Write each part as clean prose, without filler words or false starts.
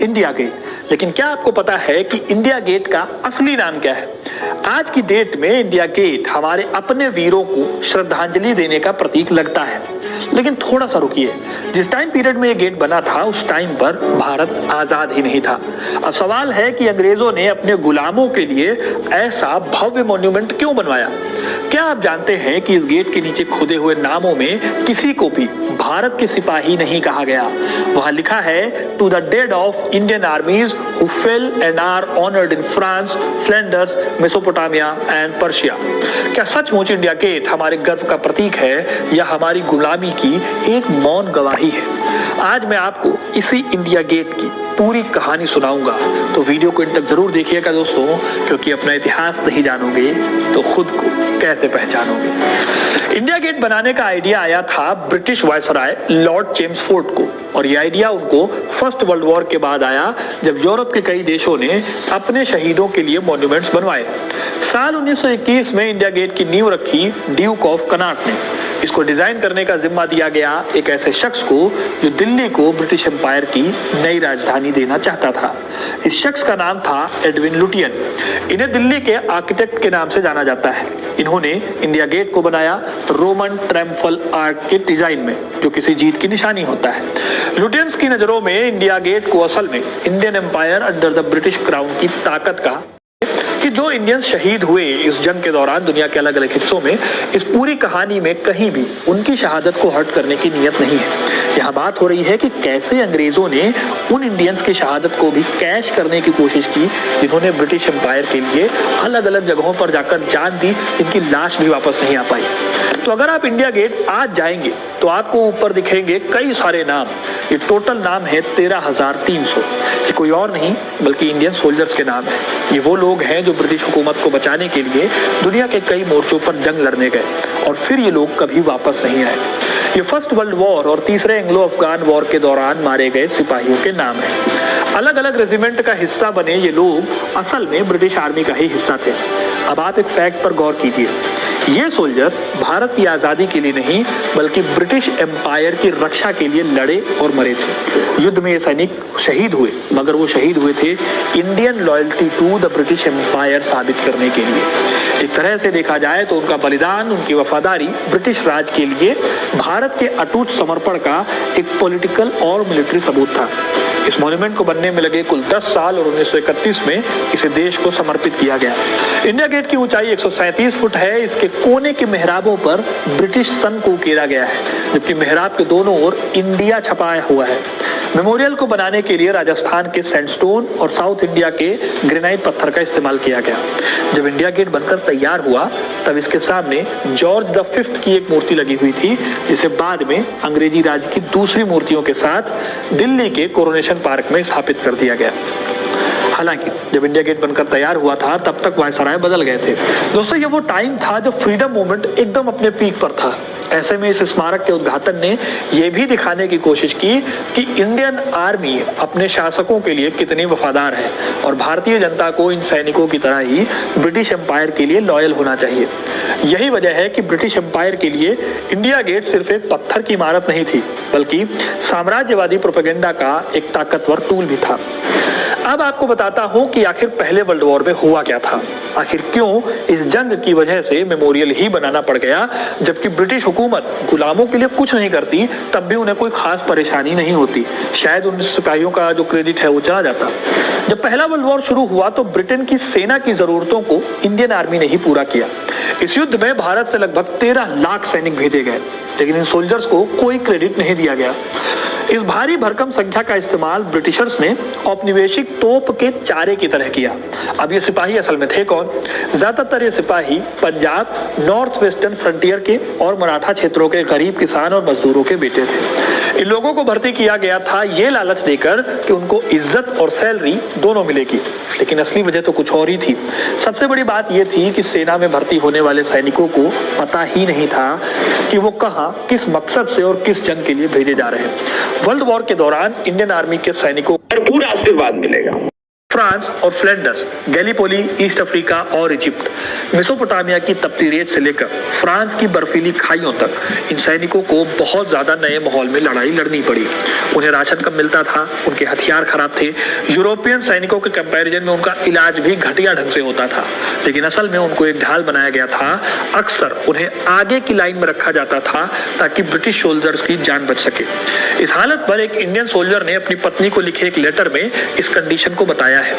India gate. लेकिन क्या आपको पता है कि इंडिया गेट का असली नाम क्या है? आज की डेट में इंडिया गेट हमारे अपने वीरों को श्रद्धांजलि देने का प्रतीक लगता है। लेकिन थोड़ा सा रुकिए, जिस टाइम पीरियड में यह गेट बना था उस टाइम पर भारत आजाद ही नहीं था। अब सवाल है कि अंग्रेजों ने अपने गुलामों के लिए ऐसा भव्य मॉन्यूमेंट क्यों बनवाया? क्या आप जानते हैं कि इस गेट के नीचे खुदे हुए नामों में किसी को भी भारत के सिपाही नहीं कहा गया? वहां लिखा है, to the dead of Indian armies who fell and are honored in France, Flanders, Mesopotamia and Persia। क्या सचमुच इंडिया गेट हमारे गर्व का प्रतीक है या हमारी गुलामी की एक मौन गवाही है? आज मैं आपको इसी इंडिया गेट की पूरी कहानी सुनाऊंगा, तो वीडियो को इन तक जरूर देखिएगा दोस्तों, क्योंकि अपना इतिहास नहीं जानोगे तो खुद को कैसे पहचानोगे। इंडिया गेट बनाने का आइडिया आया था ब्रिटिश वायसराय लॉर्ड चेम्सफोर्ड को, और यह आइडिया उनको फर्स्ट वर्ल्ड वॉर के बाद आया, जब यूरोप के कई देशों ने अपने शहीदों के लिए मॉन्यूमेंट्स बनवाए। साल 1921 में इंडिया गेट की नींव रखी ड्यूक ऑफ कनाट ने। इसको डिजाइन करने का जिम्मा दिया गया एक ऐसे शख्स को जो दिल्ली को ब्रिटिश एम्पायर की नई राजधानी देना चाहता था। इस शख्स का नाम था एडविन लुटियन। इन्हें दिल्ली के आर्किटेक्ट के नाम से जाना जाता है। इन्होंने इंडिया गेट को बनाया रोमन ट्रायम्फल आर्क के डिजाइन में, जो किसी जीत की निशानी होता है। लुटियंस की नजरों में इंडिया गेट को असल में Indian empire under the British crown की ताकत का, कि जो इंडियंस शहीद हुए इस जंग के दौरान दुनिया के अलग अलग हिस्सों में, इस पूरी कहानी में कहीं भी उनकी शहादत को हर्ट करने की नीयत नहीं है। यहाँ बात हो रही है कि कैसे अंग्रेजों ने उन इंडियंस की शहादत को भी कैश करने की कोशिश की जिन्होंने ब्रिटिश एम्पायर के लिए अलग अलग जगहों पर जाकर जान दी, जिनकी लाश भी वापस नहीं आ पाई। तो अगर आप इंडिया गेट आज जाएंगे तो आपको ऊपर दिखेंगे कई सारे नाम। ये टोटल नाम है 13,300। ये कोई और नहीं बल्कि इंडियन सोल्जर्स के नाम है। ये वो लोग हैं जो ब्रिटिश हुकूमत को बचाने के लिए दुनिया के कई मोर्चों पर जंग लड़ने गए, और फिर ये लोग कभी वापस नहीं आए। ये फर्स्ट वर्ल्ड वॉर और तीसरे एंग्लो अफगान वॉर के दौरान मारे गए सिपाहियों के नाम हैं। अलग अलग रेजिमेंट का हिस्सा बने ये लोग असल में ब्रिटिश आर्मी का ही हिस्सा थे। अब आप एक फैक्ट पर गौर कीजिए, ये सोल्जर्स भारत की आजादी के लिए नहीं बल्कि ब्रिटिश एम्पायर की रक्षा के लिए लड़े और मरे थे। युद्ध में ये सैनिक शहीद हुए, मगर वो शहीद हुए थे Indian loyalty to the British empire साबित करने के लिए। एक तरह से देखा जाए तो उनका बलिदान, उनकी वफादारी ब्रिटिश राज के लिए भारत के अटूट समर्पण का एक पॉलिटिकल और मिलिट्री सबूत था। इस मॉन्यूमेंट को बनने में लगे कुल 10 साल और 1931 में इसे देश को समर्पित किया गया। इंडिया गेट की ऊंचाई 137 फुट है। इसके कोने के मेहराबों पर ब्रिटिश सन को उकेरा गया है, जबकि मेहराब के दोनों ओर इंडिया छपाया हुआ है। मेमोरियल को बनाने के लिए राजस्थान के सैंडस्टोन और साउथ इंडिया के ग्रेनाइट पत्थर का इस्तेमाल किया गया। जब इंडिया गेट बनकर तैयार हुआ तब इसके सामने जॉर्ज द 5th की एक मूर्ति लगी हुई थी, जिसे बाद में अंग्रेजी राज की दूसरी मूर्तियों के साथ दिल्ली के कोरोनेशन पार्क में स्थापित कर दिया गया। हालांकि जब इंडिया गेट बनकर तैयार हुआ था तब तक वायसराय बदल गए थे। दोस्तों, ये वो टाइम था जब फ्रीडम मूवमेंट एकदम अपने पीक पर था। ऐसे में इस स्मारक के उद्घाटन ने यह भी दिखाने की कोशिश की कि इंडियन आर्मी अपने शासकों के लिए कितनी वफादार है, और भारतीय जनता को इन सैनिकों की तरह ही ब्रिटिश एम्पायर के लिए लॉयल होना चाहिए। यही वजह है कि ब्रिटिश एम्पायर के लिए इंडिया गेट सिर्फ एक पत्थर की इमारत नहीं थी, बल्कि साम्राज्यवादी प्रोपेगेंडा का एक ताकतवर टूल भी था। अब आपको बताता हूं कि आखिर पहले वर्ल्ड वॉर में हुआ क्या था। आखिर क्यों इस जंग की वजह से मेमोरियल ही बनाना पड़ गया, जबकि ब्रिटिश हुकूमत गुलामों के लिए कुछ नहीं करती, तब भी उन्हें कोई खास परेशानी नहीं होती। शायद उन सिपाहियों का जो क्रेडिट है वो चला जाता। जब पहला वर्ल्ड वॉर शुरू हुआ तो ब्रिटेन की सेना की जरूरतों को इंडियन आर्मी ने ही पूरा किया। इस युद्ध में भारत से लगभग 13 लाख सैनिक भेजे गए, लेकिन इन सोल्जर्स को कोई क्रेडिट नहीं दिया गया। इस भारी भरकम संख्या का इस्तेमाल ब्रिटिशर्स ने औपनिवेशिक तोप के चारे की तरह किया। अब ये सिपाही असल में थे कौन? ज्यादातर ये सिपाही पंजाब, नॉर्थ वेस्टर्न फ्रंटियर के और मराठा क्षेत्रों के गरीब किसान और मजदूरों के बेटे थे। इन लोगों को भर्ती किया गया था ये लालच देकर कि उनको इज्जत और सैलरी दोनों मिलेगी, लेकिन असली वजह तो कुछ और ही थी। सबसे बड़ी बात यह थी कि सेना में भर्ती होने वाले सैनिकों को पता ही नहीं था कि वो कहां, किस मकसद से और किस जंग के लिए भेजे जा रहे हैं। वर्ल्ड वॉर के दौरान इंडियन आर्मी के सैनिकों को पूरा आशीर्वाद मिलेगा। फ्रांस और फ्लैंडर्स, गैलीपोली, ईस्ट अफ्रीका और इजिप्ट, मेसोपोटामिया की तपती रेत से लेकर फ्रांस की बर्फीली खाइयों तक इन सैनिकों को बहुत ज्यादा नए माहौल में लड़ाई लड़नी पड़ी। उन्हें राशन कम मिलता था, उनके हथियार खराब थे, यूरोपियन सैनिकों के कंपैरिजन में उनका इलाज भी घटिया ढंग से होता था, लेकिन असल में उनको एक ढाल बनाया गया था। अक्सर उन्हें आगे की लाइन में रखा जाता था ताकि ब्रिटिश सोल्जर्स की जान बच सके। इस हालत पर एक इंडियन सोल्जर ने अपनी पत्नी को लिखे एक लेटर में इस कंडीशन को बताया है।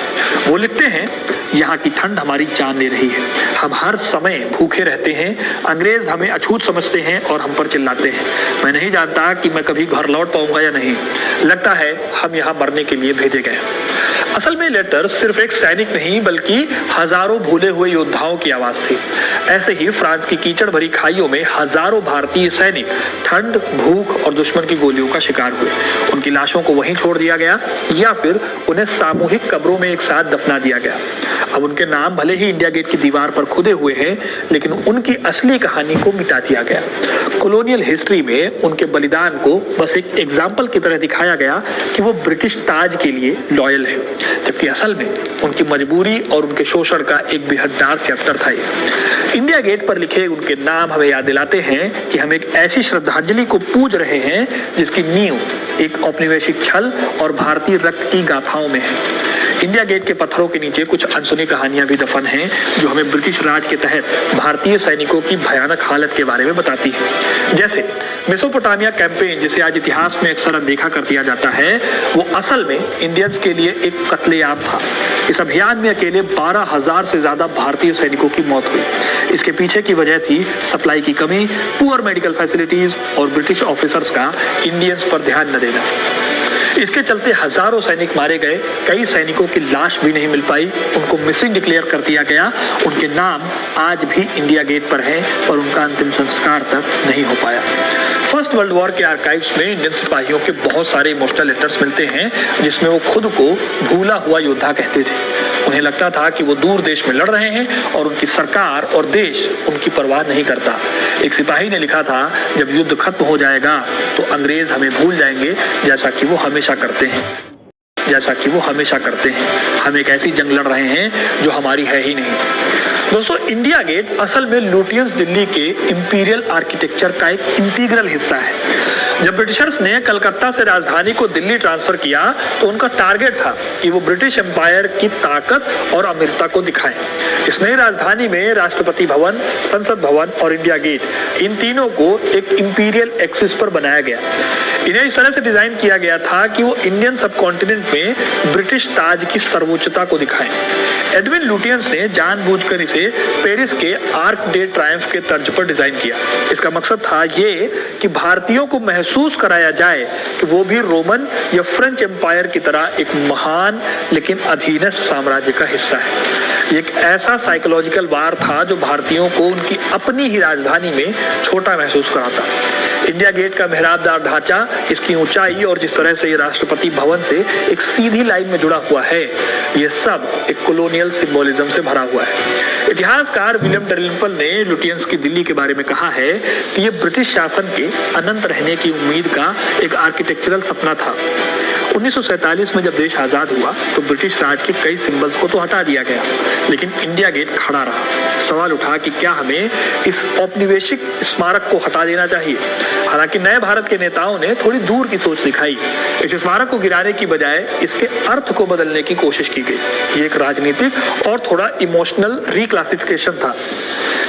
वो लिखते हैं, यहाँ की ठंड हमारी जान ले रही है, हम हर समय भूखे रहते हैं, अंग्रेज हमें अछूत समझते हैं और हम पर चिल्लाते हैं। मैं नहीं जानता कि मैं कभी घर लौट पाऊंगा या नहीं, लगता है हम यहाँ मरने के लिए भेजे गए। असल में लेटर सिर्फ एक सैनिक नहीं बल्कि हजारों भूले हुए योद्धाओं की आवाज थी। ऐसे ही फ्रांस की कीचड़ भरी खाइयों में हजारों भारतीय सैनिक ठंड, भूख और दुश्मन की गोलियों का शिकार हुए। उनकी लाशों को वहीं छोड़ दिया गया या फिर उन्हें सामूहिक कब्रों में एक साथ दफना दिया गया। अब उनके नाम भले ही इंडिया गेट की दीवार पर खुदे हुए हैं, लेकिन उनकी असली कहानी को मिटा दिया गया। कॉलोनियल हिस्ट्री में उनके बलिदान को बस एक एग्जाम्पल की तरह दिखाया गया कि वो ब्रिटिश ताज के लिए लॉयल है, जबकि असल में उनकी मजबूरी और उनके शोषण का एक बेहद डार्क चैप्टर था ये। इंडिया गेट पर लिखे उनके नाम हमें याद दिलाते हैं कि हम एक ऐसी श्रद्धांजलि को पूज रहे हैं जिसकी नींव एक औपनिवेशिक छल और भारतीय रक्त की गाथाओं में है। इंडिया गेट के पत्थरों के नीचे कुछ अनसुनी कहानियां भी दफन हैं जो हमें ब्रिटिश राज के तहत भारतीय सैनिकों की भयानक हालत के बारे में बताती है। जैसे मेसोपोटामिया कैंपेन, जिसे आज इतिहास में अक्सर अनदेखा कर दिया जाता है, वो असल में इंडियंस के लिए एक कत्लेआम था। इस अभियान में अकेले 12,000 से ज्यादा भारतीय सैनिकों की मौत हुई। इसके पीछे की वजह थी सप्लाई की कमी, पुअर मेडिकल फैसिलिटीज और ब्रिटिश ऑफिसर्स का इंडियंस पर ध्यान न देना। इसके चलते हजारों सैनिक मारे गए, कई सैनिकों की लाश भी नहीं मिल पाई, उनको मिसिंग डिक्लेयर कर दिया गया। उनके नाम आज भी इंडिया गेट पर हैं और उनका अंतिम संस्कार तक नहीं हो पाया। फर्स्ट वर्ल्ड वॉर के आर्काइव्स में इंडियन सिपाहियों के बहुत सारे इमोशनल लेटर्स मिलते हैं जिसमें वो खुद को भूला हुआ योद्धा कहते थे। उन्हें लगता था कि वो दूर देश में लड़ रहे हैं और उनकी सरकार और देश उनकी परवाह नहीं करता। एक सिपाही ने लिखा था, जब युद्ध खत्म हो जाएगा तो अंग्रेज हमें भूल जाएंगे जैसा कि वो हमेशा करते हैं। हम एक ऐसी जंग लड़ रहे हैं जो हमारी है ही नहीं। दोस्तों, इंडिया गेट असल में लुटियंस दिल्ली के इंपीरियल आर्किटेक्चर का एक इंटीग्रल हिस्सा है। जब ब्रिटिशर्स ने कलकत्ता से राजधानी को दिल्ली ट्रांसफर किया तो उनका टारगेट था कि वो ब्रिटिश एम्पायर की ताकत और अमीरता को दिखाएं। इस नई राजधानी में राष्ट्रपति भवन, संसद भवन और इंडिया गेट, इन तीनों को एक इंपीरियल एक्सिस पर बनाया गया। इन्हें इस तरह से डिजाइन किया गया था कि वो इंडियन सबकॉन्टिनेंट में ब्रिटिश ताज की सर्वोच्चता को दिखाएं। एडविन लुटियंस ने जानबूझकर इसे पेरिस के आर्क डे ट्रायम्फ के तर्ज पर डिजाइन किया। इसका मकसद था ये कि भारतीयों को महसूस कराया जाए कि वो भी रोमन या फ्रेंच एम्पायर की तरह एक महान लेकिन अधीनस्थ साम्राज्य का हिस्सा है। ये एक ऐसा साइकोलॉजिकल वार था जो भारतीयों को उनकी अपनी ही राजधानी में छोटा महसूस कराता। इंडिया गेट का मेहराबदार ढांचा, इसकी ऊंचाई और जिस तरह से ये राष्ट्रपति भवन से एक सीधी लाइन में जुड़ा हुआ है, ये सब एक कॉलोनियल सिंबोलिज्म से भरा हुआ है। इतिहासकार विलियम डैलिम्पल ने लुटियंस की दिल्ली के बारे में कहा है कि ये ब्रिटिश शासन के अनंत रहने की उम्मीद का एक आर्किटेक्चरल सपना था। 1947 में जब देश आजाद हुआ तो ब्रिटिश राज के कई सिंबल्स को तो हटा दिया गया, लेकिन इंडिया गेट खड़ा रहा। सवाल उठा कि क्या हमें इस औपनिवेशिक स्मारक को हटा देना चाहिए। हालांकि नए भारत के नेताओं ने थोड़ी दूर की सोच दिखाई। इस स्मारक को गिराने की बजाय इसके अर्थ को बदलने की कोशिश की गई। ये एक राजनीतिक और थोड़ा इमोशनल रिक्लासिफिकेशन था।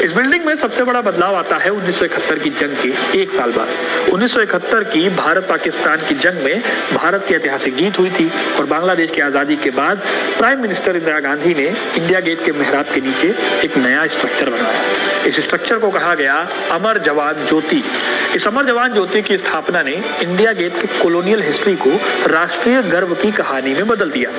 इस बिल्डिंग में सबसे बड़ा बदलाव आता है 1971 की जंग के एक साल बाद। 1971 की भारत पाकिस्तान की जंग में भारत की ऐतिहासिक जीत हुई थी और बांग्लादेश की आजादी के बाद प्राइम मिनिस्टर इंदिरा गांधी ने इंडिया गेट के मेहराब के नीचे एक नया स्ट्रक्चर बनाया। इस स्ट्रक्चर को कहा गया अमर जवान ज्योति। इस अमर जवान ज्योति की स्थापना ने इंडिया गेट की कॉलोनियल हिस्ट्री को राष्ट्रीय गर्व की कहानी में बदल दिया।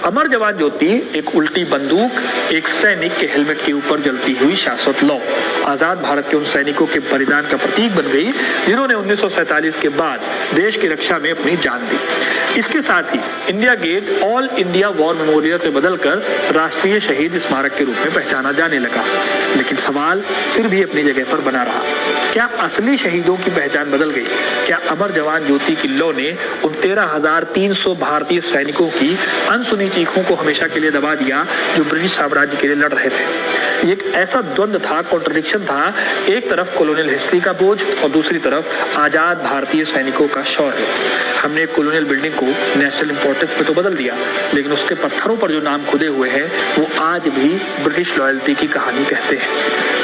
अमर जवान ज्योति एक उल्टी बंदूक, एक सैनिक के हेलमेट के ऊपर जलती हुई शाश्वत लौ, आजाद भारत के उन सैनिकों के बलिदान का प्रतीक बन गई जिन्होंने 1947 के बाद देश की रक्षा में अपनी जान दी। इसके साथ ही India Gate all India war memorial से बदलकर राष्ट्रीय शहीद स्मारक के रूप में पहचाना जाने लगा। लेकिन सवाल फिर भी अपनी जगह पर बना रहा, क्या असली शहीदों की पहचान बदल गई? क्या अमर जवान ज्योति की लौ ने उन 13,300 भारतीय सैनिकों की अनसुनी चीखों को हमेशा के लिए दबा दिया जो ब्रिटिश साम्राज्य के लिए लड़ रहे थे? एक ऐसा द्वंद्व था, कॉन्ट्रडिक्शन था, एक तरफ कॉलोनियल हिस्ट्री का बोझ और दूसरी तरफ आजाद भारतीय सैनिकों का शौर्य। हमने कॉलोनियल बिल्डिंग को नेशनल इंपॉर्टेंस में तो बदल दिया, लेकिन उसके पत्थरों पर जो नाम खुदे हुए हैं वो आज भी ब्रिटिश लॉयल्टी की कहानी कहते हैं।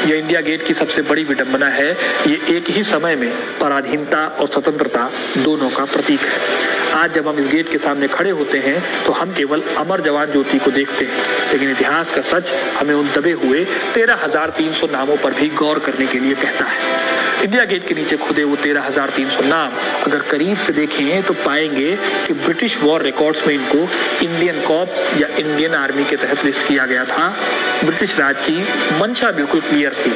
यह इंडिया गेट की सबसे बड़ी विडंबना है। ये एक ही समय में पराधीनता और स्वतंत्रता दोनों का प्रतीक है। आज जब हम इस गेट के सामने खड़े होते हैं तो हम केवल अमर जवान ज्योति को देखते हैं, लेकिन इतिहास का सच हमें उन दबे हुए 13,300 नामों पर भी गौर करने के लिए कहता है। इंडिया गेट के नीचे खुदे वो 13,300 नाम अगर करीब से देखें तो पाएंगे कि ब्रिटिश वॉर रिकॉर्ड्स में इनको इंडियन कॉर्प्स या इंडियन आर्मी के तहत लिस्ट किया गया था। ब्रिटिश राज की मंशा बिल्कुल क्लियर थी।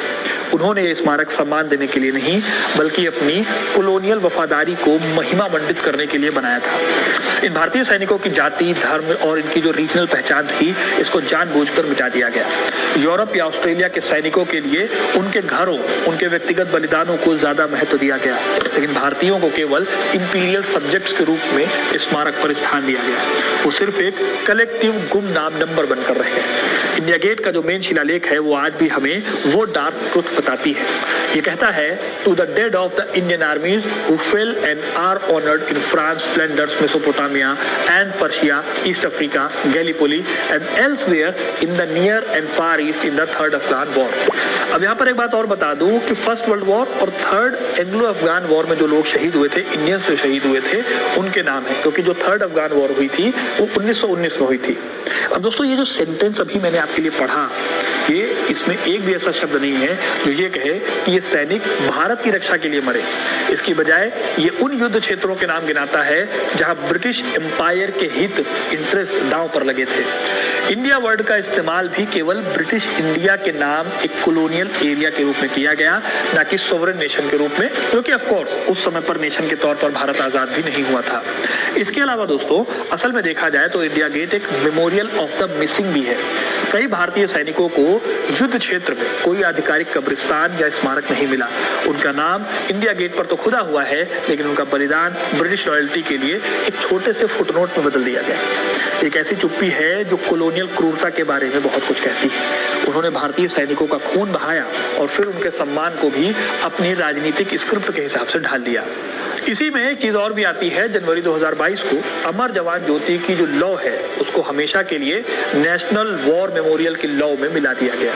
उन्होंने ये स्मारक सम्मान देने के लिए नहीं, बल्कि अपनी कॉलोनियल वफादारी को महिमा मंडित करने के लिए बनाया था। इन भारतीय सैनिकों की जाति, धर्म और इनकी जो रीजनल पहचान थी, इसको जानबूझकर मिटा दिया गया। यूरोप या ऑस्ट्रेलिया के सैनिकों के लिए उनके घरों, उनके व्यक्तिगत बलिदानों को ज्यादा महत्व दिया गया, लेकिन भारतीयों को केवल इंपीरियल सब्जेक्ट्स के रूप में स्मारक पर स्थान दिया गया। वो सिर्फ एक कलेक्टिव गुमनाम नंबर बनकर रहे। इंडिया गेट का जो मेन शिलालेख है वो आज भी हमें वो डार्क ट्रुथ बताती है। ये कहता है, to the dead of the Indian armies who fell and are honoured in France, Flanders, Mesopotamia and Persia, East Africa, Gallipoli and elsewhere in the Near and Far East in the third Afghan war. अब यहाँ पर एक बात और बता दूं कि first world war और थर्ड एंग्लो अफगान वॉर में जो लोग शहीद हुए थे, इंडियंस जो शहीद हुए थे, उनके नाम है, क्योंकि जो थर्ड अफगान वॉर हुई थी वो 1919 में हुई थी। अब दोस्तों, ये जो सेंटेंस अभी मैंने आपके लिए पढ़ा, ये इसमें एक भी ऐसा शब्द नहीं है जो ये कहे कि ये सैनिक भारत की रक्षा के लिए मरे। इसकी बजाय ये उन युद्ध क्षेत्रों के नाम गिनाता है जहां ब्रिटिश एम्पायर के हित, इंटरेस्ट दांव पर लगे थे। इंडिया वर्ड का इस्तेमाल भी केवल ब्रिटिश इंडिया के नाम एक कॉलोनियल एरिया के रूप में किया गया, ना कि सोवरेन नेशन के रूप में, क्योंकि ऑफ कोर्स उस समय पर नेशन के तौर पर भारत आजाद भी नहीं हुआ था। इसके अलावा दोस्तों, असल में देखा जाए तो इंडिया गेट एक मेमोरियल ऑफ द मिसिंग भी है। कई भारतीय सैनिकों को युद्ध क्षेत्र में कोई आधिकारिक कब्रिस्तान या स्मारक नहीं मिला। उनका नाम इंडिया गेट पर तो खुदा हुआ है, लेकिन उनका बलिदान ब्रिटिश लॉयल्टी के लिए एक छोटे से फुटनोट में बदल दिया गया। एक ऐसी चुप्पी है जो कॉलोनियल क्रूरता के बारे में बहुत कुछ कहती है। उन्होंने भारतीय सैनिकों का खून बहाया और फिर उनके सम्मान को भी अपनी राजनीतिक स्क्रिप्ट के हिसाब से ढाल दिया। इसी में एक चीज और भी आती है। जनवरी 2022 को अमर जवान ज्योति की जो लौ है उसको हमेशा के लिए नेशनल वॉर मेमोरियल की लौ में मिला दिया गया।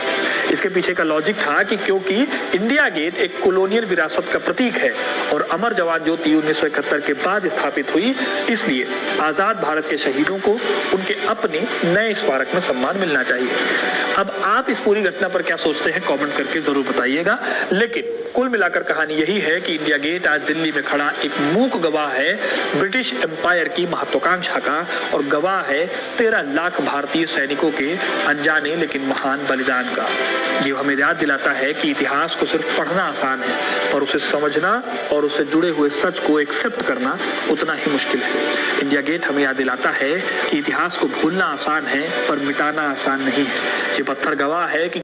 इसके पीछे का लॉजिक था कि क्योंकि इंडिया गेट एक कॉलोनियल विरासत का प्रतीक है और अमर जवान ज्योति 1971 के बाद स्थापित हुई, इसलिए आजाद भारत के शहीदों को उनके अपने नए स्मारक में सम्मान मिलना चाहिए। अब आप इस पूरी घटना पर क्या सोचते हैं, कमेंट करके जरूर बताइएगा। लेकिन कुल मिलाकर कहानी यही है कि इंडिया गेट आज दिल्ली में खड़ा एक मूक गवाह है ब्रिटिश एम्पायर की महत्वाकांक्षा का, और गवाह है 13 लाख भारतीय सैनिकों के अनजाने लेकिन महान बलिदान का। ये हमें याद दिलाता है कि इतिहास को सिर्फ पढ़ना आसान है, पर उसे समझना और उससे जुड़े हुए सच को एक्सेप्ट करना उतना ही मुश्किल है। इंडिया गेट हमें याद दिलाता है कि इतिहास को भूलना आसान है, पर मिटाना आसान नहीं है। ये पत्थर गवाह है कि